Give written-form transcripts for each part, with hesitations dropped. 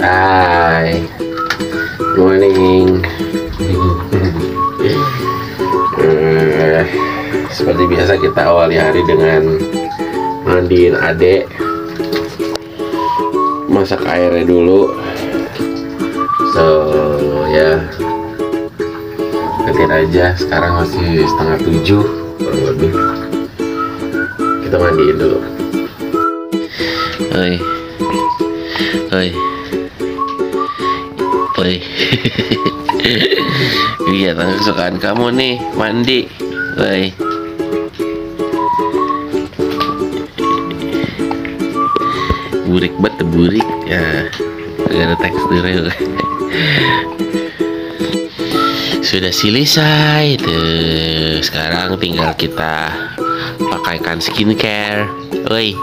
Hai, morning. Seperti biasa kita awali hari dengan mandiin adek. Masak airnya dulu. So ya, gantiin aja. Sekarang masih 6:30 kurang lebih. Kita mandiin dulu. Oi, oi, oi. Kegiatan kesukaan kamu nih, mandi. Oi. Burik banget, burik ya, gak ada teksturnya. Sudah selesai tuh. Sekarang tinggal kita pakaikan skincare. Oi.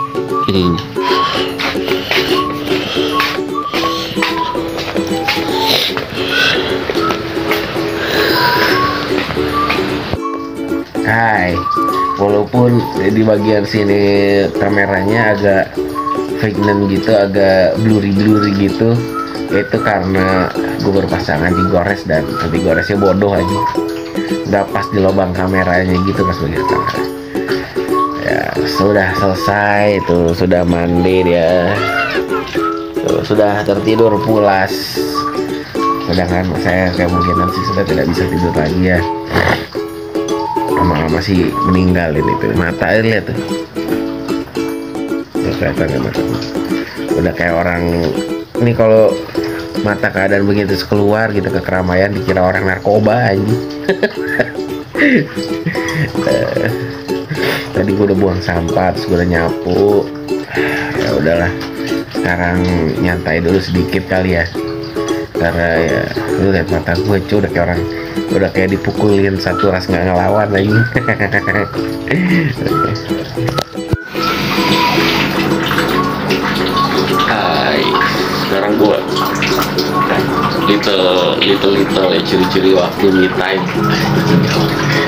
Hai, walaupun di bagian sini kameranya agak pregnant gitu, agak blurry gitu, itu karena gue berpasangan digores dan digoresnya bodoh aja, nggak pas di lubang kameranya gitu pas bagian kamera. Ya sudah selesai tuh, sudah mandi dia, tuh, sudah tertidur pulas. Sedangkan saya kemungkinan sih sudah tidak bisa tidur lagi ya. Lama-lama sih meninggalin itu. Mata lihat tuh. Kelihatan nggak mata? Udah kayak orang ini, kalau mata keadaan begitu keluar gitu ke keramaian dikira orang narkoba aja. Tadi gue udah buang sampah, terus gue udah nyapu. Ya udahlah, sekarang nyantai dulu sedikit kali ya. Karena ya lu lihat mata gue cuy, udah kayak dipukulin satu ras nggak ngelawan lagi. Hai, sekarang gue little ya, ciri-ciri waktu me time.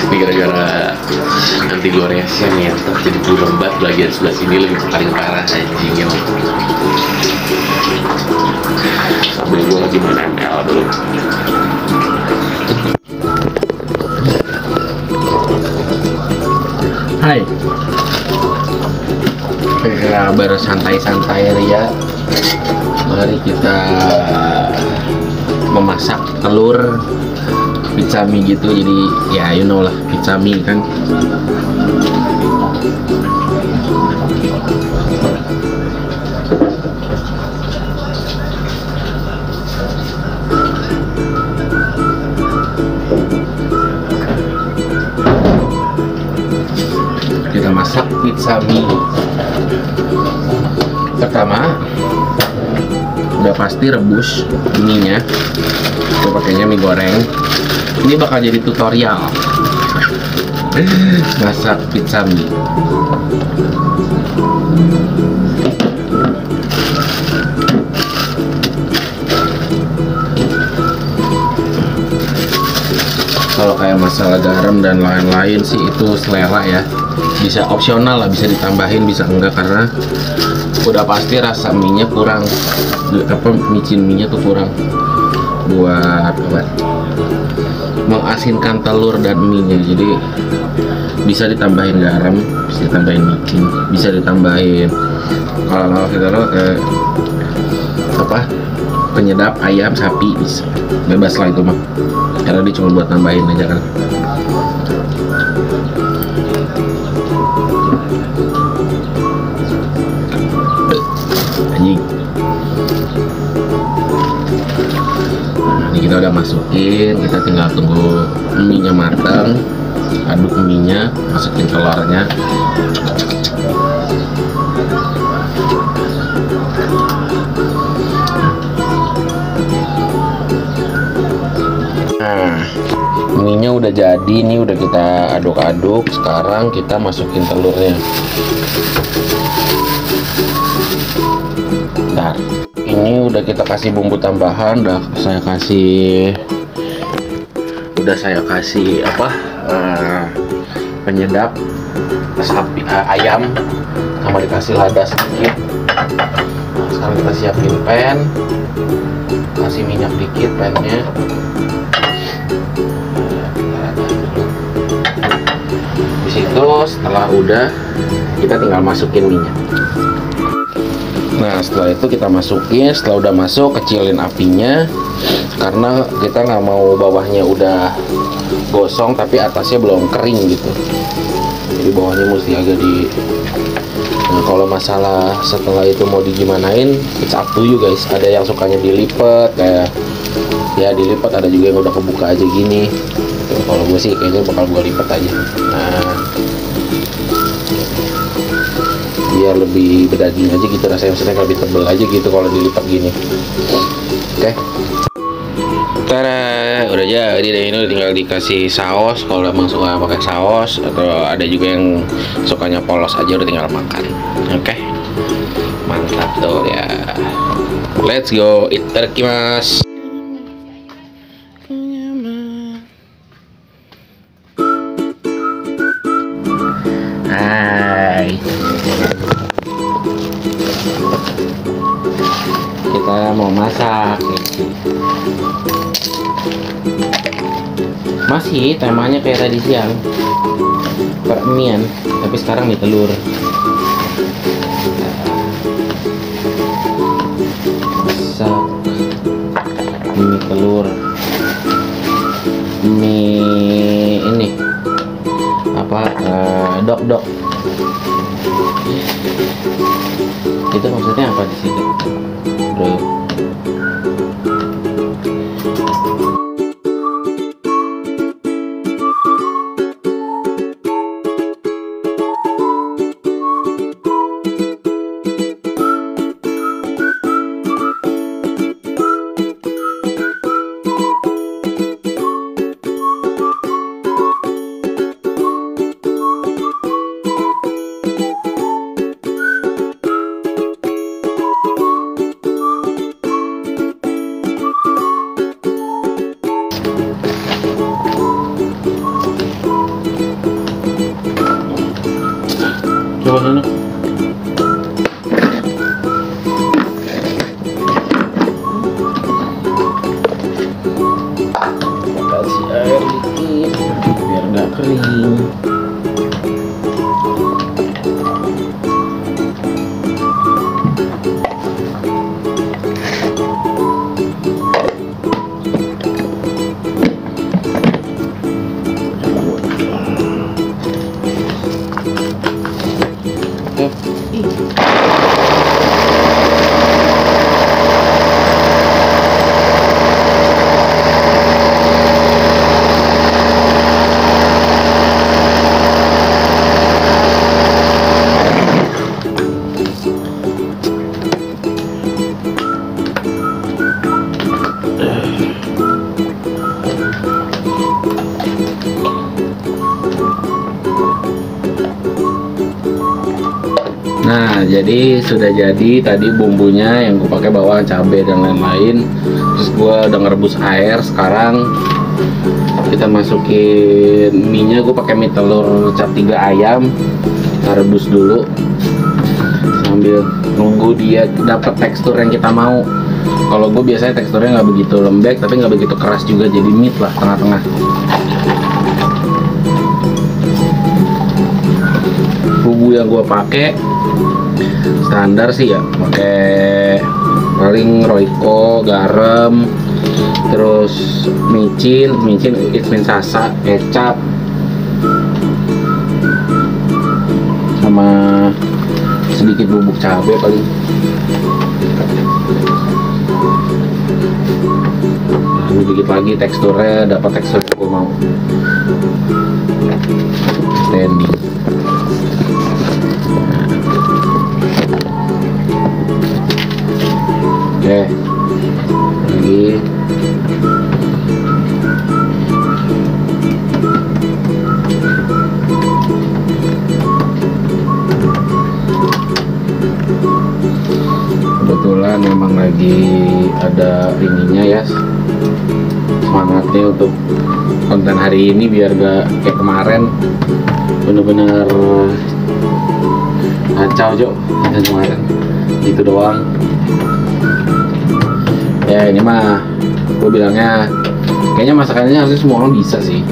Ini gara-gara anti goresnya nyentuh jadi lembat, bagian sebelah sini lebih paling parah anjingnya. Sambil gue lagi main ML dulu. Hai, baru santai-santai ya. Mari kita memasak telur pizza mie gitu. Jadi ya you know lah, pizza mie kan. Kita masak pizza mie. Pertama udah pasti rebus mie-nya. Gue pakainya mie goreng. Ini bakal jadi tutorial masak pizza mie. Kalau kayak masalah garam dan lain-lain sih itu selera ya, bisa opsional lah, bisa ditambahin bisa enggak, karena udah pasti rasa mie-nya kurang, micin mie-nya tuh kurang buat mengasinkan telur dan mie-nya. Jadi bisa ditambahin garam, bisa ditambahin micin, bisa ditambahin kalau kita kayak penyedap ayam, sapi, bisa bebas lah itu mah, karena dia cuma buat nambahin aja kan. Anjing. Nah, ini kita udah masukin, kita tinggal tunggu mie-nya matang, aduk mie-nya, masukin telurnya. Nah, mie-nya udah jadi, ini udah kita aduk-aduk. Sekarang kita masukin telurnya. Bentar. Ini udah kita kasih bumbu tambahan, udah saya kasih penyedap sapi, ayam, sama dikasih lada sedikit. sekarang kita siapin pan, kasih minyak dikit pannya. Habis itu setelah udah, kita tinggal masukin minyak. Nah setelah itu kita masukin, setelah udah masuk kecilin apinya karena kita nggak mau bawahnya udah gosong tapi atasnya belum kering gitu. Jadi bawahnya mesti agak di. Nah kalau masalah setelah itu mau digimanain, it's up to you guys. Ada yang sukanya dilipat, kayak ya dilipat, ada juga yang udah kebuka aja gini. Tuh, kalau gue sih kayaknya bakal gue lipat aja. Nah biar lebih berdaging aja gitu rasanya, maksudnya lebih tebel aja gitu kalau dilipat gini. Oke. Tara, udah jadi deh, ini tinggal dikasih saus kalau emang suka pakai saus, atau ada juga yang sukanya polos aja udah tinggal makan. Oke. Mantap tuh ya. Let's go, itadakimasu. Hai. Kita mau masak. Masih temanya kayak tadi siang, permian, tapi sekarang mie telur. Masak mie telur, mie ini apa, dok-dok. Itu maksudnya apa di situ, bro? Coba sana. Kasih air dikit biar nggak kering. Nah, jadi sudah jadi tadi bumbunya yang gue pakai bawang, cabai dan lain-lain. Terus gue udah ngerebus air. Sekarang kita masukin mie-nya. Gue pakai mie telur cap 3 ayam. Kita rebus dulu sambil nunggu dia dapat tekstur yang kita mau. Kalau gue biasanya teksturnya nggak begitu lembek tapi nggak begitu keras juga, jadi mid lah, tengah-tengah. Bumbu yang gue pakai standar sih ya, pakai paling Royco, garam, terus micin it means sasa, kecap, sama sedikit bubuk cabai paling. Ini dikit lagi teksturnya dapat tekstur yang gue mau. Standing. Oke, lagi. Kebetulan memang lagi ada ininya ya, semangatnya untuk konten hari ini biar gak kayak kemarin bener-bener kacau Jo, konten kemarin gitu doang. Ya ini mah gue bilangnya kayaknya masakannya harusnya semua orang bisa sih.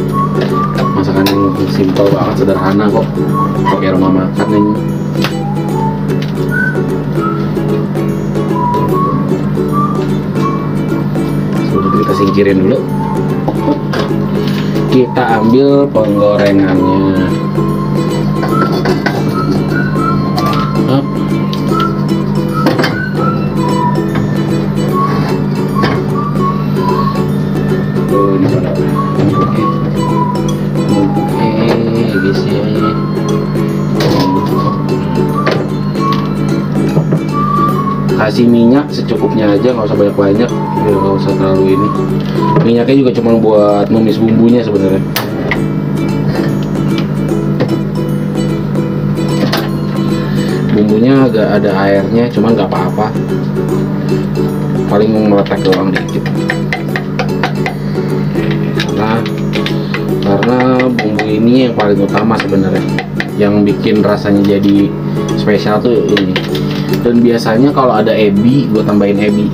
Masakan yang simpel banget, sederhana kok, pakai rumah makan ini. Sebelum kita singkirin dulu, kita ambil penggorengannya. Up. Tuh ini pada guys ya. Kasih minyak secukupnya aja, nggak usah banyak-banyak, nggak usah terlalu ini. Minyaknya juga cuma buat numis bumbunya sebenarnya. Bumbunya agak ada airnya, cuman nggak apa-apa, paling meletak doang dikit. Karena bumbu ini yang paling utama sebenarnya, yang bikin rasanya jadi spesial tuh ini. Dan biasanya kalau ada ebi, gue tambahin ebi.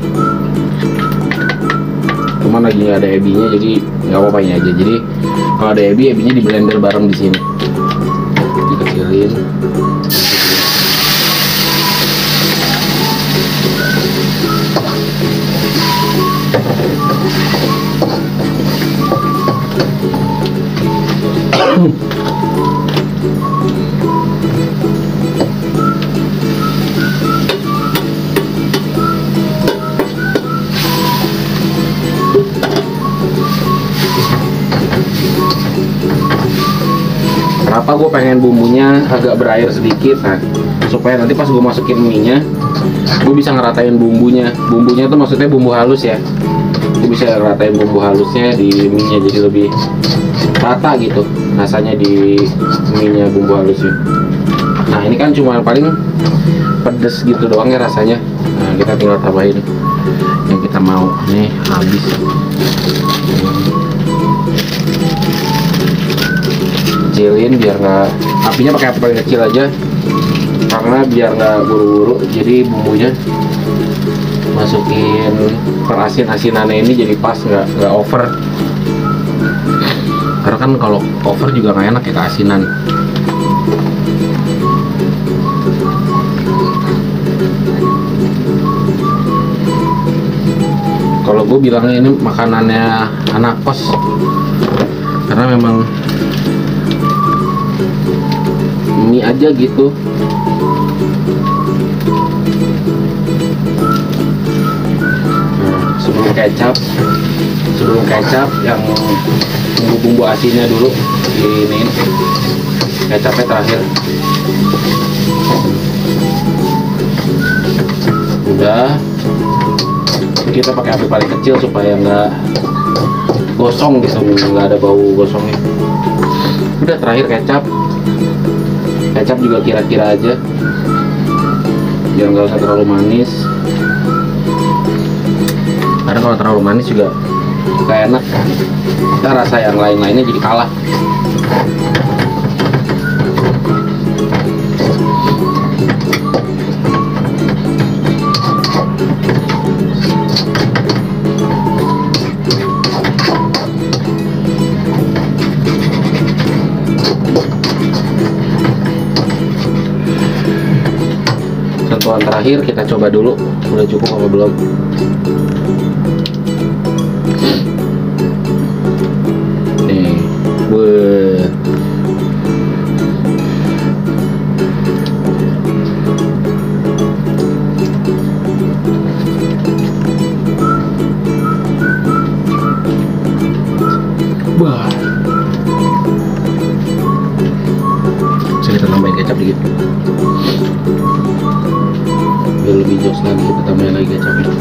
Cuman lagi nggak ada ebinya, jadi nggak apa-apa ini aja. Jadi kalau ada ebi, ebinya di blender bareng di sini, dikecilin. Kenapa gue pengen bumbunya agak berair sedikit, nah supaya nanti pas gue masukin mie nya gue bisa ngeratain bumbunya. Bumbunya tuh maksudnya bumbu halus ya, gue bisa ngeratain bumbu halusnya di mie nya, jadi lebih rata gitu rasanya di mie nya, bumbu halusnya. Nah ini kan cuma paling pedes gitu doang ya rasanya. Nah kita tinggal tambahin yang kita mau. Nih habis. Kecilin biar nggak, apinya pakai api paling kecil aja, karena biar nggak buru-buru. Jadi bumbunya masukin perasin-asinannya ini jadi pas, nggak over. Karena kan kalau over juga nggak enak ya, keasinan. Kalau gue bilangnya ini makanannya anak kos, karena memang mie aja gitu. Nah, sebelum kecap yang bumbu-bumbu asinnya dulu ini, kecapnya terakhir. Udah, kita pakai api paling kecil supaya nggak gosong gitu, nggak ada bau gosongnya. Udah, terakhir kecap juga kira-kira aja, biar nggak usah terlalu manis, karena kalau terlalu manis juga nggak enak kan, kita rasa yang lain-lainnya jadi kalah. Sentuhan terakhir kita coba dulu udah cukup apa belum. Nih, wah, bisa kita tambahin kecap dikit biar lebih jauh lagi, kita tambahin lagi kecapnya.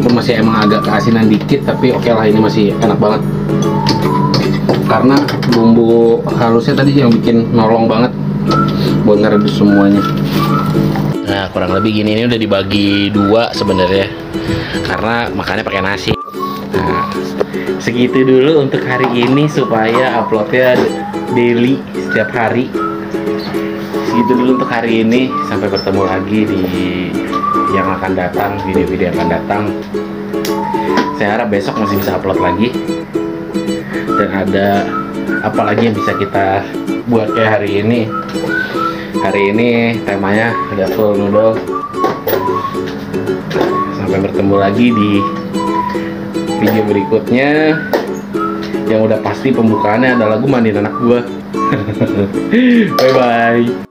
walaupun masih emang agak keasinan dikit, tapi oke lah, ini masih enak banget karena bumbu halusnya tadi yang bikin nolong banget buat ngerebus semuanya. Nah, kurang lebih gini, ini udah dibagi dua sebenarnya karena makannya pakai nasi. Nah, segitu dulu untuk hari ini supaya uploadnya daily setiap hari. Segitu dulu untuk hari ini, sampai bertemu lagi di yang akan datang, video-video yang akan datang. Saya harap besok masih bisa upload lagi, dan ada apa lagi yang bisa kita buat kayak hari ini. Hari ini temanya ada full noodle. Sampai bertemu lagi di video berikutnya, yang udah pasti pembukaannya ada lagu mandiin anak gua. Bye bye.